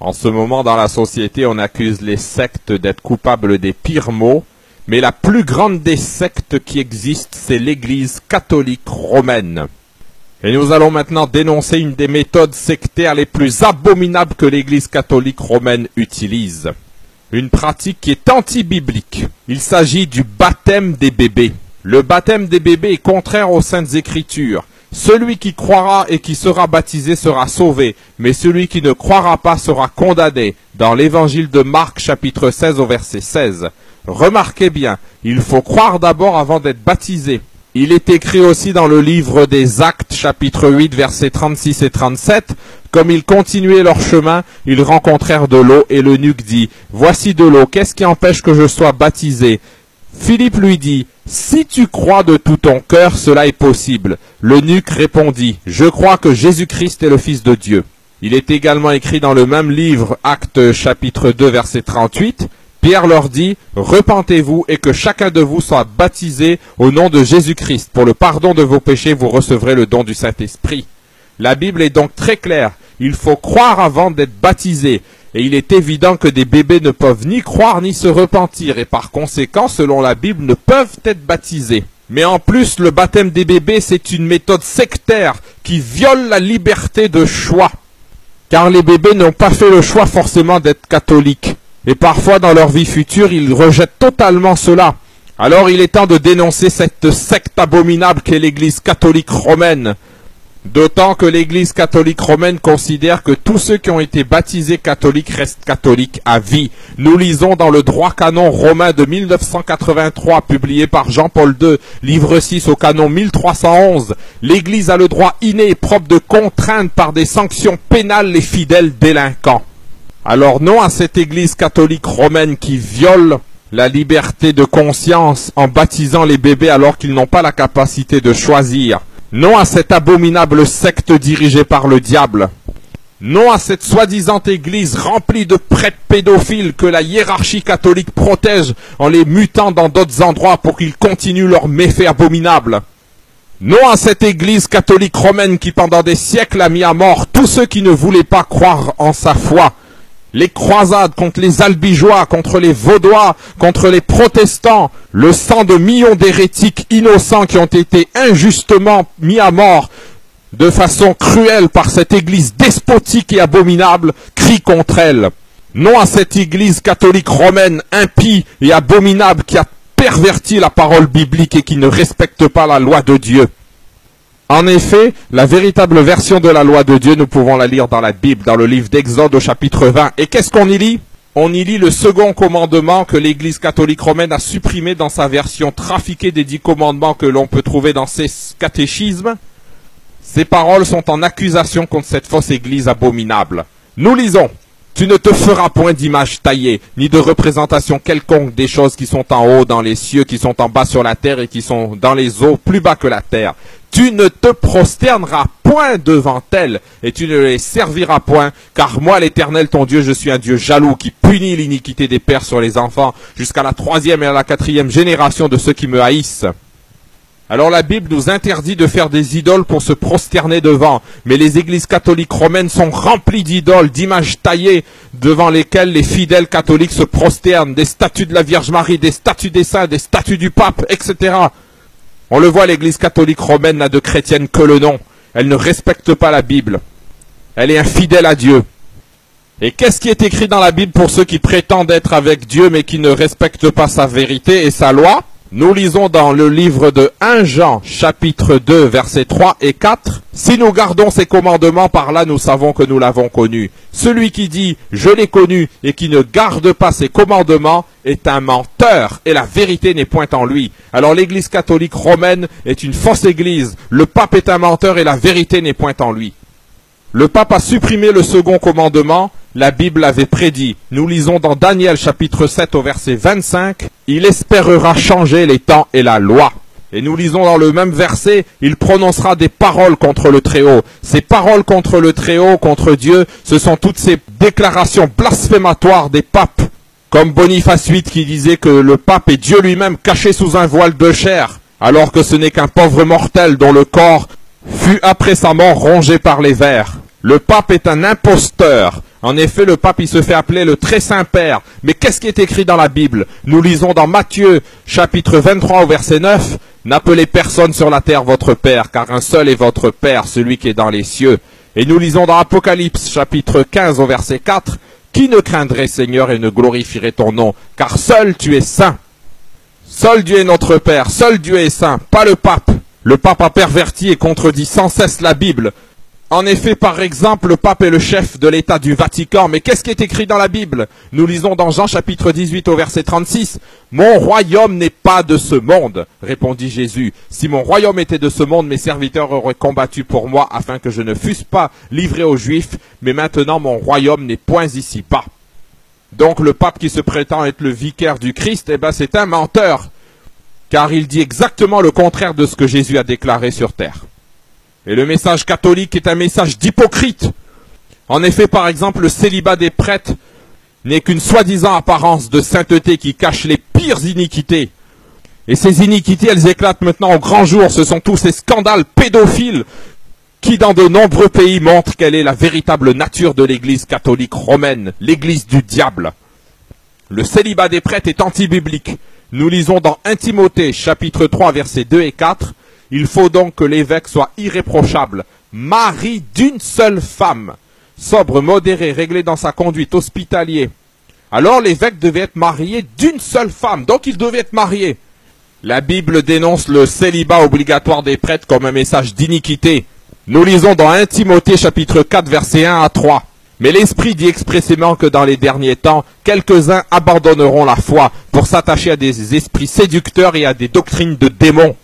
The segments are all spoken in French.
En ce moment, dans la société, on accuse les sectes d'être coupables des pires maux, mais la plus grande des sectes qui existent, c'est l'Église catholique romaine. Et nous allons maintenant dénoncer une des méthodes sectaires les plus abominables que l'Église catholique romaine utilise. Une pratique qui est anti-biblique. Il s'agit du baptême des bébés. Le baptême des bébés est contraire aux Saintes Écritures. Celui qui croira et qui sera baptisé sera sauvé, mais celui qui ne croira pas sera condamné. Dans l'évangile de Marc, chapitre 16, au verset 16. Remarquez bien, il faut croire d'abord avant d'être baptisé. Il est écrit aussi dans le livre des Actes, chapitre 8, versets 36 et 37, « Comme ils continuaient leur chemin, ils rencontrèrent de l'eau, et l'eunuque dit, « Voici de l'eau, qu'est-ce qui empêche que je sois baptisé ?» Philippe lui dit, « Si tu crois de tout ton cœur, cela est possible. » L'eunuque répondit, « Je crois que Jésus-Christ est le Fils de Dieu. » Il est également écrit dans le même livre, Actes chapitre 2, verset 38, Pierre leur dit, « Repentez-vous et que chacun de vous soit baptisé au nom de Jésus-Christ. Pour le pardon de vos péchés, vous recevrez le don du Saint-Esprit. » La Bible est donc très claire. Il faut croire avant d'être baptisé. Et il est évident que des bébés ne peuvent ni croire ni se repentir. Et par conséquent, selon la Bible, ne peuvent être baptisés. Mais en plus, le baptême des bébés, c'est une méthode sectaire qui viole la liberté de choix. Car les bébés n'ont pas fait le choix forcément d'être catholiques. Et parfois, dans leur vie future, ils rejettent totalement cela. Alors, il est temps de dénoncer cette secte abominable qu'est l'Église catholique romaine. D'autant que l'Église catholique romaine considère que tous ceux qui ont été baptisés catholiques restent catholiques à vie. Nous lisons dans le droit canon romain de 1983, publié par Jean-Paul II, livre 6 au canon 1311, l'Église a le droit inné et propre de contraindre par des sanctions pénales les fidèles délinquants. Alors non à cette Église catholique romaine qui viole la liberté de conscience en baptisant les bébés alors qu'ils n'ont pas la capacité de choisir. Non à cette abominable secte dirigée par le diable. Non à cette soi-disant église remplie de prêtres pédophiles que la hiérarchie catholique protège en les mutant dans d'autres endroits pour qu'ils continuent leurs méfaits abominables. Non à cette église catholique romaine qui pendant des siècles a mis à mort tous ceux qui ne voulaient pas croire en sa foi. Les croisades contre les albigeois, contre les vaudois, contre les protestants, le sang de millions d'hérétiques innocents qui ont été injustement mis à mort de façon cruelle par cette église despotique et abominable, crie contre elle. Non à cette église catholique romaine impie et abominable qui a perverti la parole biblique et qui ne respecte pas la loi de Dieu. En effet, la véritable version de la loi de Dieu, nous pouvons la lire dans la Bible, dans le livre d'Exode au chapitre 20. Et qu'est-ce qu'on y lit? On y lit le second commandement que l'Église catholique romaine a supprimé dans sa version trafiquée des 10 commandements que l'on peut trouver dans ses catéchismes. Ces paroles sont en accusation contre cette fausse Église abominable. Nous lisons. Tu ne te feras point d'image taillée, ni de représentation quelconque des choses qui sont en haut dans les cieux, qui sont en bas sur la terre et qui sont dans les eaux plus bas que la terre. Tu ne te prosterneras point devant elles, et tu ne les serviras point, car moi l'Éternel ton Dieu, je suis un Dieu jaloux qui punit l'iniquité des pères sur les enfants, jusqu'à la 3e et à la 4e génération de ceux qui me haïssent. Alors la Bible nous interdit de faire des idoles pour se prosterner devant, mais les églises catholiques romaines sont remplies d'idoles, d'images taillées, devant lesquelles les fidèles catholiques se prosternent, des statues de la Vierge Marie, des statues des saints, des statues du pape, etc. On le voit, l'église catholique romaine n'a de chrétienne que le nom. Elle ne respecte pas la Bible. Elle est infidèle à Dieu. Et qu'est-ce qui est écrit dans la Bible pour ceux qui prétendent être avec Dieu mais qui ne respectent pas sa vérité et sa loi? Nous lisons dans le livre de 1 Jean, chapitre 2, versets 3 et 4. « Si nous gardons ses commandements, par là nous savons que nous l'avons connu. Celui qui dit « Je l'ai connu » et qui ne garde pas ses commandements est un menteur, et la vérité n'est point en lui. » Alors l'église catholique romaine est une fausse église. Le pape est un menteur et la vérité n'est point en lui. Le pape a supprimé le second commandement. La Bible l'avait prédit. Nous lisons dans Daniel chapitre 7 au verset 25. « Il espérera changer les temps et la loi. » Et nous lisons dans le même verset, « Il prononcera des paroles contre le Très-Haut. » Ces paroles contre le Très-Haut, contre Dieu, ce sont toutes ces déclarations blasphématoires des papes. Comme Boniface VIII qui disait que le pape est Dieu lui-même caché sous un voile de chair, alors que ce n'est qu'un pauvre mortel dont le corps fut après sa mort rongé par les vers. Le pape est un imposteur. En effet, le pape, il se fait appeler le très saint Père. Mais qu'est-ce qui est écrit dans la Bible? Nous lisons dans Matthieu, chapitre 23, au verset 9, « N'appelez personne sur la terre votre Père, car un seul est votre Père, celui qui est dans les cieux. » Et nous lisons dans Apocalypse, chapitre 15, au verset 4, « Qui ne craindrait, Seigneur, et ne glorifierait ton nom, car seul tu es saint. » Seul Dieu est notre Père, seul Dieu est saint, pas le pape. Le pape a perverti et contredit sans cesse la Bible. En effet, par exemple, le pape est le chef de l'État du Vatican, mais qu'est-ce qui est écrit dans la Bible? Nous lisons dans Jean chapitre 18 au verset 36, « Mon royaume n'est pas de ce monde, répondit Jésus. Si mon royaume était de ce monde, mes serviteurs auraient combattu pour moi afin que je ne fusse pas livré aux Juifs, mais maintenant mon royaume n'est point ici-bas. » Donc le pape qui se prétend être le vicaire du Christ, eh ben c'est un menteur, car il dit exactement le contraire de ce que Jésus a déclaré sur terre. Et le message catholique est un message d'hypocrite. En effet, par exemple, le célibat des prêtres n'est qu'une soi-disant apparence de sainteté qui cache les pires iniquités. Et ces iniquités, elles éclatent maintenant au grand jour. Ce sont tous ces scandales pédophiles qui, dans de nombreux pays, montrent quelle est la véritable nature de l'Église catholique romaine, l'Église du diable. Le célibat des prêtres est anti-biblique. Nous lisons dans 1 Timothée, chapitre 3, versets 2 et 4, « Il faut donc que l'évêque soit irréprochable, mari d'une seule femme, sobre, modéré, réglé dans sa conduite, hospitalier. » Alors l'évêque devait être marié d'une seule femme, donc il devait être marié. La Bible dénonce le célibat obligatoire des prêtres comme un message d'iniquité. Nous lisons dans 1 Timothée chapitre 4 versets 1 à 3. Mais l'Esprit dit expressément que dans les derniers temps, quelques-uns abandonneront la foi pour s'attacher à des esprits séducteurs et à des doctrines de démons,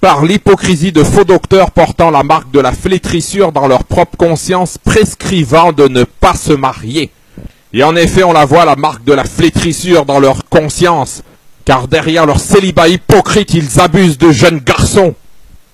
par l'hypocrisie de faux docteurs portant la marque de la flétrissure dans leur propre conscience, prescrivant de ne pas se marier. Et en effet, on la voit, la marque de la flétrissure dans leur conscience, car derrière leur célibat hypocrite, ils abusent de jeunes garçons.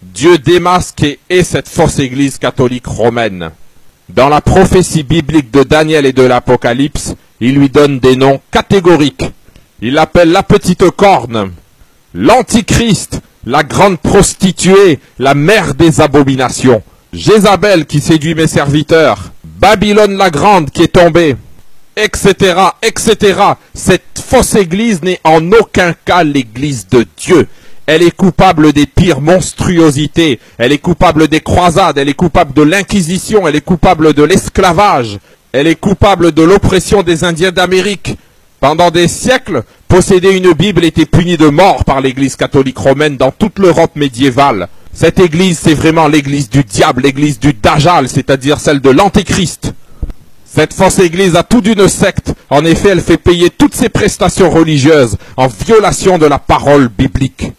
Dieu démasque et hait cette fausse église catholique romaine. Dans la prophétie biblique de Daniel et de l'Apocalypse, il lui donne des noms catégoriques. Il l'appelle la petite corne, l'antichrist, la grande prostituée, la mère des abominations, Jézabel qui séduit mes serviteurs, Babylone la grande qui est tombée, etc., etc. Cette fausse église n'est en aucun cas l'église de Dieu. Elle est coupable des pires monstruosités, elle est coupable des croisades, elle est coupable de l'inquisition, elle est coupable de l'esclavage, elle est coupable de l'oppression des Indiens d'Amérique. Pendant des siècles, posséder une Bible était puni de mort par l'église catholique romaine dans toute l'Europe médiévale. Cette église, c'est vraiment l'église du diable, l'église du Dajjal, c'est-à-dire celle de l'Antéchrist. Cette fausse église a tout d'une secte. En effet, elle fait payer toutes ses prestations religieuses en violation de la parole biblique.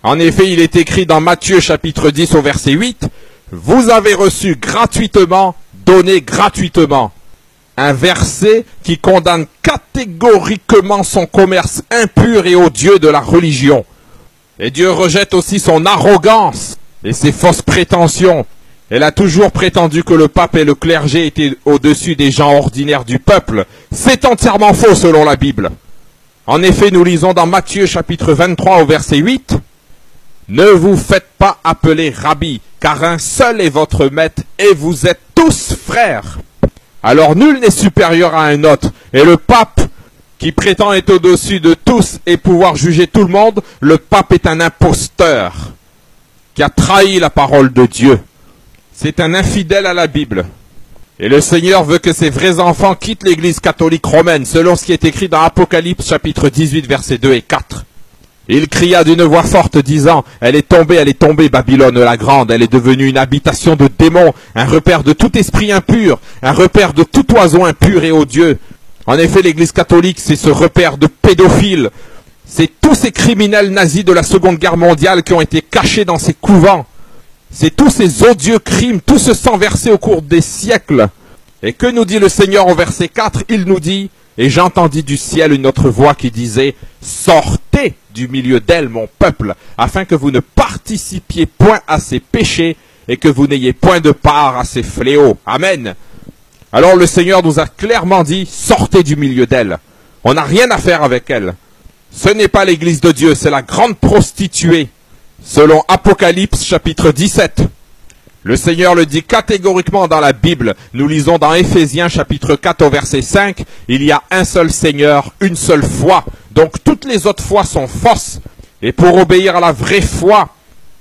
En effet, il est écrit dans Matthieu chapitre 10 au verset 8, « Vous avez reçu gratuitement, donnez gratuitement. » Un verset qui condamne catégoriquement son commerce impur et odieux de la religion. Et Dieu rejette aussi son arrogance et ses fausses prétentions. Elle a toujours prétendu que le pape et le clergé étaient au-dessus des gens ordinaires du peuple. C'est entièrement faux selon la Bible. En effet, nous lisons dans Matthieu chapitre 23 au verset 8, « Ne vous faites pas appeler rabbi, car un seul est votre maître, et vous êtes tous frères. » Alors nul n'est supérieur à un autre, et le pape, qui prétend être au-dessus de tous et pouvoir juger tout le monde, le pape est un imposteur, qui a trahi la parole de Dieu. C'est un infidèle à la Bible. Et le Seigneur veut que ses vrais enfants quittent l'église catholique romaine, selon ce qui est écrit dans Apocalypse chapitre 18, versets 2 et 4. Il cria d'une voix forte, disant, « Elle est tombée, Babylone la grande, elle est devenue une habitation de démons, un repère de tout esprit impur, un repère de tout oiseau impur et odieux. » En effet, l'église catholique, c'est ce repère de pédophiles. C'est tous ces criminels nazis de la Seconde Guerre mondiale qui ont été cachés dans ces couvents. C'est tous ces odieux crimes, tout ce sang versé au cours des siècles. Et que nous dit le Seigneur au verset 4? Il nous dit, « Et j'entendis du ciel une autre voix qui disait, « Sortez du milieu d'elle, mon peuple, afin que vous ne participiez point à ses péchés et que vous n'ayez point de part à ses fléaux. » Amen. Alors le Seigneur nous a clairement dit, sortez du milieu d'elle. On n'a rien à faire avec elle. Ce n'est pas l'église de Dieu, c'est la grande prostituée. Selon Apocalypse chapitre 17. Le Seigneur le dit catégoriquement dans la Bible. Nous lisons dans Éphésiens chapitre 4 au verset 5, il y a un seul Seigneur, une seule foi. Donc toutes les autres foi sont fausses. Et pour obéir à la vraie foi,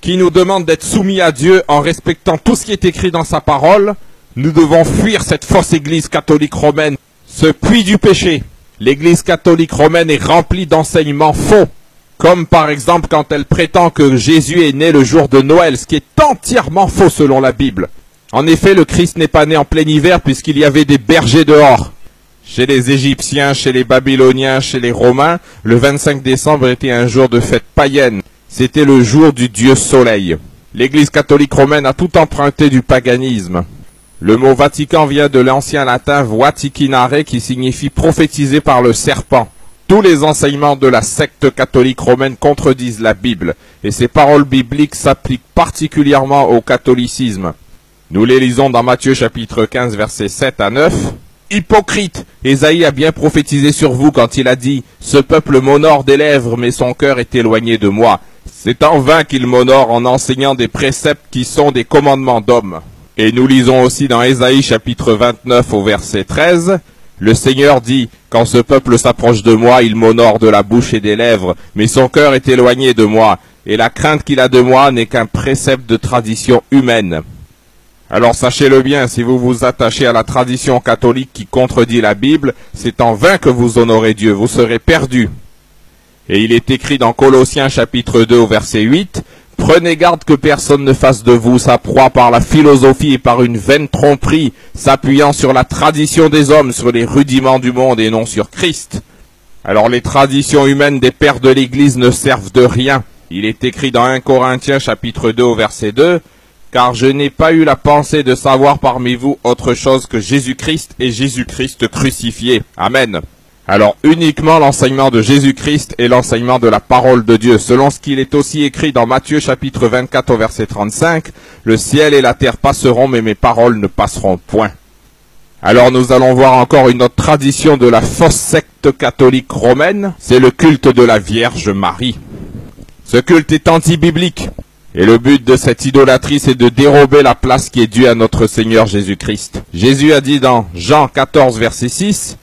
qui nous demande d'être soumis à Dieu en respectant tout ce qui est écrit dans sa parole, nous devons fuir cette fausse église catholique romaine, ce puits du péché. L'église catholique romaine est remplie d'enseignements faux, comme par exemple quand elle prétend que Jésus est né le jour de Noël, ce qui est entièrement faux selon la Bible. En effet, le Christ n'est pas né en plein hiver puisqu'il y avait des bergers dehors. Chez les Égyptiens, chez les Babyloniens, chez les Romains, le 25 décembre était un jour de fête païenne. C'était le jour du dieu soleil. L'église catholique romaine a tout emprunté du paganisme. Le mot Vatican vient de l'ancien latin vaticinare qui signifie prophétiser par le serpent. Tous les enseignements de la secte catholique romaine contredisent la Bible, et ces paroles bibliques s'appliquent particulièrement au catholicisme. Nous les lisons dans Matthieu chapitre 15 versets 7 à 9. Hypocrite, Ésaïe a bien prophétisé sur vous quand il a dit « Ce peuple m'honore des lèvres, mais son cœur est éloigné de moi. C'est en vain qu'il m'honore en enseignant des préceptes qui sont des commandements d'hommes. » Et nous lisons aussi dans Ésaïe chapitre 29 au verset 13, « Le Seigneur dit, quand ce peuple s'approche de moi, il m'honore de la bouche et des lèvres, mais son cœur est éloigné de moi, et la crainte qu'il a de moi n'est qu'un précepte de tradition humaine. » Alors sachez-le bien, si vous vous attachez à la tradition catholique qui contredit la Bible, c'est en vain que vous honorez Dieu, vous serez perdus. Et il est écrit dans Colossiens chapitre 2 au verset 8, « Prenez garde que personne ne fasse de vous sa proie par la philosophie et par une vaine tromperie, s'appuyant sur la tradition des hommes, sur les rudiments du monde et non sur Christ. » Alors les traditions humaines des pères de l'Église ne servent de rien. Il est écrit dans 1 Corinthiens chapitre 2 au verset 2, « Car je n'ai pas eu la pensée de savoir parmi vous autre chose que Jésus-Christ et Jésus-Christ crucifié. » Amen. Alors uniquement l'enseignement de Jésus-Christ et l'enseignement de la parole de Dieu, selon ce qu'il est aussi écrit dans Matthieu chapitre 24 au verset 35, « Le ciel et la terre passeront, mais mes paroles ne passeront point. » Alors nous allons voir encore une autre tradition de la fausse secte catholique romaine, c'est le culte de la Vierge Marie. Ce culte est anti-biblique. Et le but de cette idolâtrie, c'est de dérober la place qui est due à notre Seigneur Jésus-Christ. Jésus a dit dans Jean 14, verset 6,